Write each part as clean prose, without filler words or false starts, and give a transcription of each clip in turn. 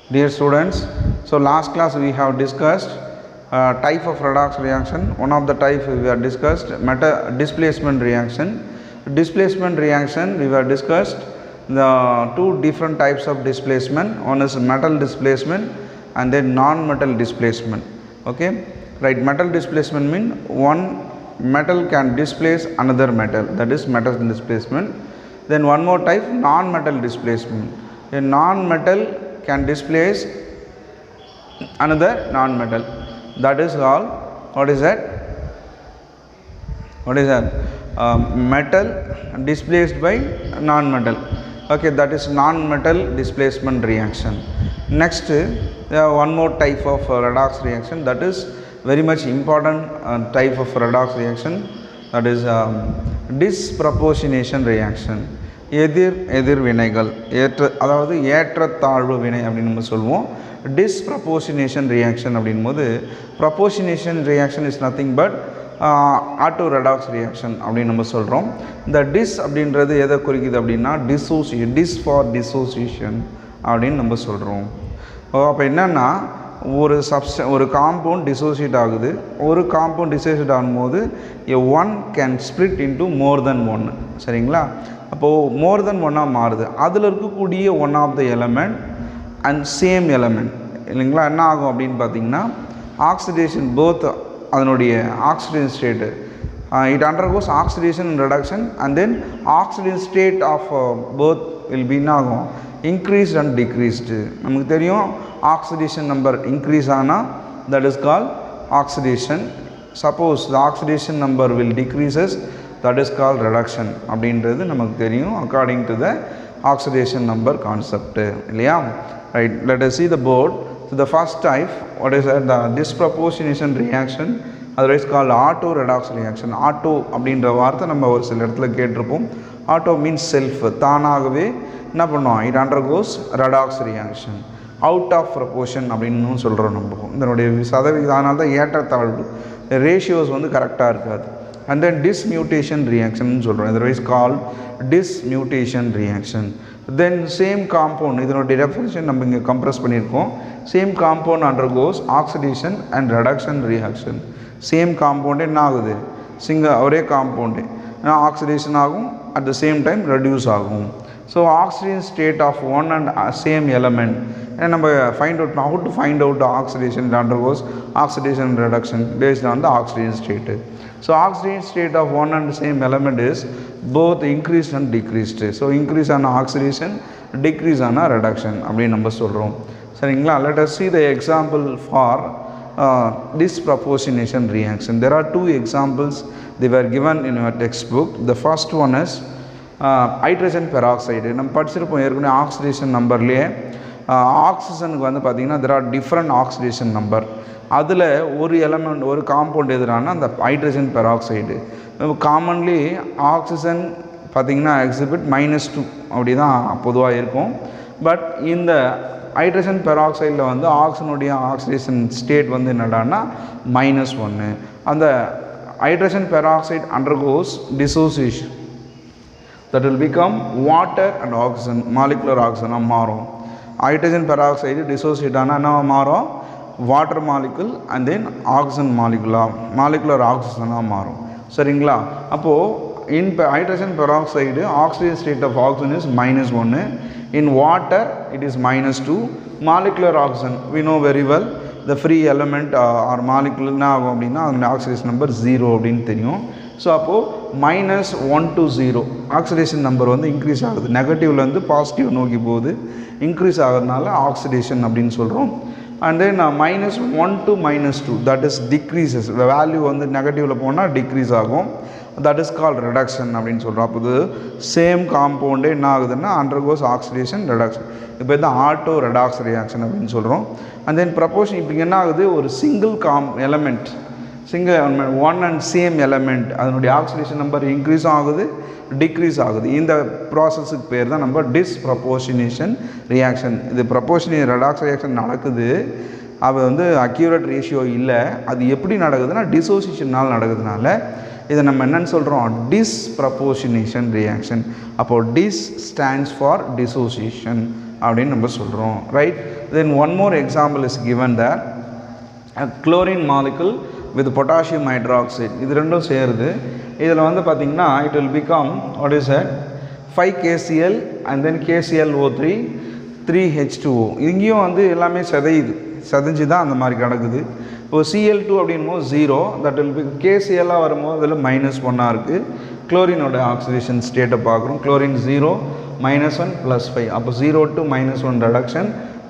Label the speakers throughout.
Speaker 1: Dear students, so last class we have discussed type of redox reaction. One of the type we have discussed displacement reaction. Displacement reaction we have discussed the two different types of displacement. One is metal displacement and then non-metal displacement. Okay, right? Metal displacement mean one metal can displace another metal, that is metal displacement. Then one more type, non-metal displacement. A non-metal can displace another non-metal, that is called, what is that metal displaced by non-metal. Okay, that is non-metal displacement reaction. Next one more type of redox reaction, that is very much important type of redox reaction, that is disproportionation reaction. எதிர் வினைகள் அதாவது ஏற்றத்தாழ்வு வினை அப்படின்னு நம்ம சொல்லுவோம். Disproportionation reaction அப்படின்போது proportionation reaction is nothing but auto redox reaction அப்படின்னு நம்ம சொல்கிறோம். இந்த டிஸ் அப்படின்றது எதை குறிக்குது அப்படின்னா டிஸ் ஃபார் டிசோசியேஷன் அப்படின்னு நம்ம சொல்கிறோம். அப்போ என்னென்னா ஒரு காம்பவுண்ட் டிசோசியேட் ஆகுது, ஒரு காம்பவுண்ட் டிசோசியேட் ஆகும்போது one can split into more than one. சரிங்களா? அப்போது மோர் தென் ஒன்னாக மாறுது. அதில் இருக்கக்கூடிய one of the element and same element இல்லைங்களா, என்ன ஆகும் அப்படின்னு பார்த்தீங்கன்னா ஆக்சிடேஷன் போத் அதனுடைய oxidation state it undergoes oxidation and reduction and then oxidation state of both will be என்ன ஆகும், இன்க்ரீஸ்ட் அண்ட் டிக்ரீஸ்டு. நமக்கு தெரியும் ஆக்சிடேஷன் நம்பர் இன்க்ரீஸ் ஆனால் that is call oxidation. Suppose the oxidation number will decreases, that is called reduction அப்படின்றது நமக்கு தெரியும் according to the oxidation number concept இல்லையா. Right, let us see the board. So the first type, what is that, the disproportionation reaction, otherwise called auto redox reaction. auto அப்படின்ற வார்த்தை நம்ம ஒரு சில இடத்துல கேட்டிருப்போம். auto means self, தானாகவே என்ன பண்ணுவோம், it undergoes redox reaction. out of proportion அப்படின்னு சொல்கிறோம் நம்ம. இதனுடைய சதவிகிதம் அதனால தான் ஏற்றத்தாழ்வு ரேஷியோஸ் வந்து கரெக்டாக இருக்காது. And then dismutation reaction சொல்கிறோம், otherwise called dismutation reaction. Then same compound, இதனுடைய definition நம்ம இங்கே compress பண்ணியிருக்கோம். Same compound undergoes oxidation and reduction reaction. Same compound என்ன ஆகுது, ஒரே compound oxidation ஆகும், at the same time reduce ஆகும். So oxidation state of one and same element, and நம்ம find out how to find out the oxidation, it undergoes oxidation and reduction based on the oxidation state. So oxidation state of one and same element is both increased and decreased. So increase on oxidation, decrease on reduction அப்படின்னு நம்ம சொல்கிறோம். சரிங்களா? Let us see the example for disproportionation reaction. There are two examples, they were given in your textbook. The first one is hydrogen peroxide. நம்ம படிச்சிருப்போம் ஏற்கனவே oxidation நம்பர்லேயே. ஆக்சிஜனுக்கு வந்து பார்த்திங்கன்னா there are different oxidation number. அதில் ஒரு எலமெண்ட் ஒரு compound எதுனா அந்த ஹைட்ரஜன் பெராக்சைடு. காமன்லி ஆக்சிஜன் பார்த்திங்கன்னா எக்ஸிபிட் -2 அப்படி தான் பொதுவாக இருக்கும். பட் இந்த ஹைட்ரஜன் பெராக்சைடில் வந்து ஆக்சிஜனுடைய ஆக்சிடேஷன் ஸ்டேட் வந்து என்னடான்னா -1. அந்த hydrogen peroxide undergoes dissociation, that will become water and oxygen, molecular oxygen மாறும். ஹைட்ரஜன் பெராக்சைடு டிசோசியேட் ஆனால் என்ன மாறும், water molecule and then oxygen molecular ஆக்சிஜனாக மாறும். சரிங்களா? அப்போது in hydrogen peroxide oxygen state of oxygen is -1, in water it is -2. Molecular oxygen we know very well the free element or molecule என்ன ஆகும் அப்படின்னா அதனுடைய ஆக்சிடேஷன் நம்பர் 0 அப்படின்னு தெரியும். ஸோ அப்போது -1 to 0 ஆக்சிடேஷன் நம்பர் வந்து இன்க்ரீஸ் ஆகுது, நெகட்டிவ்லேருந்து பாசிட்டிவ் நோக்கி போகுது, இன்க்ரீஸ் ஆகிறதுனால ஆக்சிடேஷன் அப்படின்னு சொல்கிறோம். And then -1 to -2 that is decreases, value வந்து நெகட்டிவில் போனால் டிக்ரீஸ் ஆகும், தட் இஸ் கால்ட் ரெடக்ஷன் அப்படின்னு சொல்கிறோம். அப்போ சேம் காம்பவுண்டே என்ன ஆகுதுன்னா அண்டர்கோஸ் ஆக்சிடேஷன் ரெடக்ஷன். இப்போ தான் ஆட்டோ ரெடாக்ஸ் ரியாக்ஷன் அப்படின்னு சொல்கிறோம். அண்ட் தென் ப்ரப்போர்ஷன் இப்போ என்ன ஆகுது, ஒரு single element one and same element அதனுடைய ஆக்சிடேஷன் நம்பர் இன்க்ரீஸ் ஆகுது, டிக்ரீஸ் ஆகுது. இந்த ப்ராசஸுக்கு பேர் தான் நம்ம டிஸ்ப்ரப்போர்ஷனேஷன் ரியாக்ஷன். இது ப்ரப்போர்ஷனேட் ரெடாக்ஸ் ரியாக்ஷன் நடக்குது, அது வந்து அக்யூரேட் ரேஷியோ இல்லை. அது எப்படி நடக்குதுன்னா டிசோசியேஷனால் நடக்குதுனால இதை நம்ம என்னன்னு சொல்கிறோம், disproportionation reaction. அப்போது dis stands for dissociation அப்படின்னு நம்ம சொல்கிறோம். Right. Then one more example is given there. A chlorine molecule with potassium hydroxide, இது ரெண்டும் சேருது. இதில் வந்து பார்த்திங்கன்னா it will become what is that 5KCl and then KClO3 3H2O. இங்கேயும் வந்து எல்லாமே செதைஞ்சு தான் அந்த மாதிரி கிடக்குது. இப்போ Cl2 அப்படின்னும் 0, தட் வில் பி KClஆக வரும்போது அதில் -1 இருக்குது. குளோரினோட ஆக்சிடேஷன் ஸ்டேட்டை பார்க்குறோம். குளோரின் 0 -1 +5, அப்போ 0 to -1 reduction,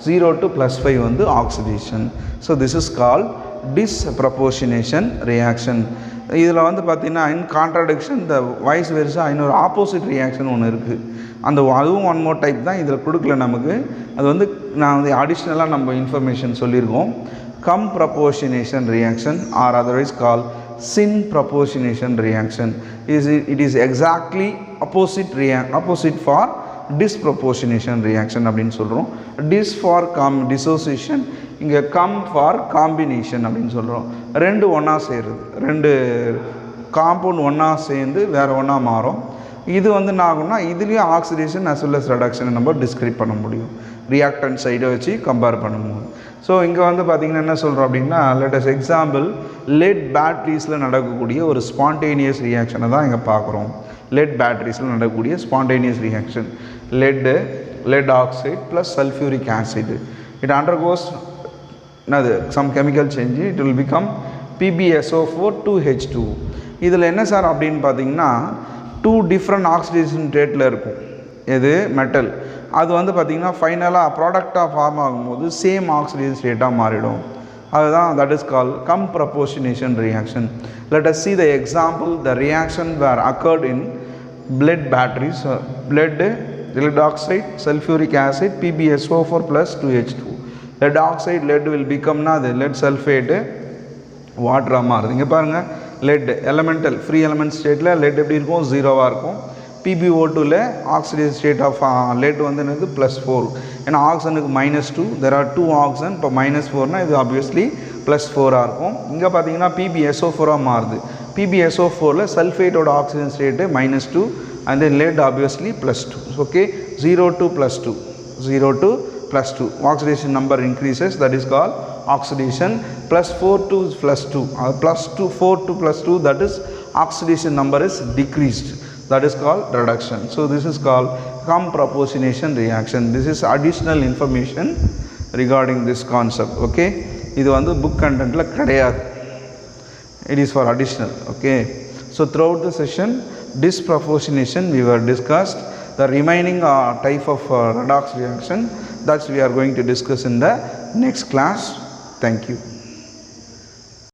Speaker 1: 0 to +5 வந்து oxidation. So this is called disproportionation reaction. இதில் வந்து பார்த்திங்கன்னா இன் கான்ட்ராடிக்ஷன் இந்த வைஸ் வெர்சா இன்னொரு ஆப்போசிட் ரியாக்ஷன் ஒன்று இருக்குது. அதுவும் ஒன் மோர் டைப் தான் இதில் கொடுக்கல நமக்கு. அது வந்து நான் வந்து அடிஷ்னலாக நம்ம இன்ஃபர்மேஷன் சொல்லியிருக்கோம். Comproportionation reaction or otherwise call synproportionation reaction. It is exactly opposite for disproportionation reaction அப்படின்னு சொல்கிறோம். டிஸ் ஃபார் டிசோசியேஷன், இங்கே கம் ஃபார் காம்பினேஷன் அப்படின்னு சொல்கிறோம். ரெண்டு ஒன்றா சேருது, ரெண்டு காம்பவுண்ட் ஒன்றா சேர்ந்து வேறு ஒன்றா மாறும். இது வந்து என்ன ஆகும்னா இதுலேயும் ஆக்சிடேஷன் as well as ரெடக்ஷனை நம்ம டிஸ்கிரைப் பண்ண முடியும் ரியாக்டன்ட் சைடை வச்சு கம்பேர் பண்ணும்போது. ஸோ இங்கே வந்து பார்த்திங்கன்னா என்ன சொல்கிறோம் அப்படின்னா, லேட்டஸ்ட் எக்ஸாம்பிள் லெட் பேட்ரிஸில் நடக்கக்கூடிய ஒரு ஸ்பான்டேனியஸ் ரியாக்ஷனை தான் இங்கே பார்க்குறோம். லெட் பேட்ரிஸில் நடக்கக்கூடிய spontaneous reaction lead oxide plus sulfuric acid. It undergoes some chemical change. It will become PbSO4 2H2. இதில் என்ன சார் அப்படின்னு பார்த்தீங்கன்னா 2 டிஃப்ரெண்ட் ஆக்சிடேஷன் ரேட்டில் இருக்கும். இது மெட்டல் அது வந்து பார்த்திங்கன்னா ஃபைனலாக ப்ராடக்டாக ஃபார்ம் ஆகும்போது சேம் ஆக்சிடேஷன் ரேட்டாக மாறிடும். அதுதான் that is call comproportionation reaction. Let us see the example. The reaction were occurred in lead batteries. Lead oxide, sulfuric acid, PbSO4 plus 2H2. lead oxide, lead will become the lead sulfate வாட்டராக மாறுது. இங்கே பாருங்கள், lead elemental free element ஸ்டேட்டில் lead எப்படி இருக்கும், 0வாக இருக்கும். PbO2ல oxidation state of lead வந்து என்னது +4. ஏன்னா ஆக்சிஜனுக்கு -2, there are 2 ஆக்சிஜன். இப்போ -4னால் இது ஆப்வியஸ்லி +4ஆக இருக்கும். இங்கே பார்த்தீங்கன்னா PbSO4ஆக மாறுது. PbSO4ல சல்ஃபேட்டோட oxygen state -2 and then lead obviously +2. Okay, 0 to +2, 0 to +2. Oxidation number increases, that is called oxidation. +4 to +2, +4 to +2, that is oxidation number is decreased, that is called reduction. So this is called comproportionation reaction. This is additional information regarding this concept. Okay, இது வந்து book கண்டென்ட்டில் கிடையாது, it is for additional. Okay, so throughout the session disproportionation we were discussed. The remaining type of redox reaction that we are going to discuss in the next class. Thank you.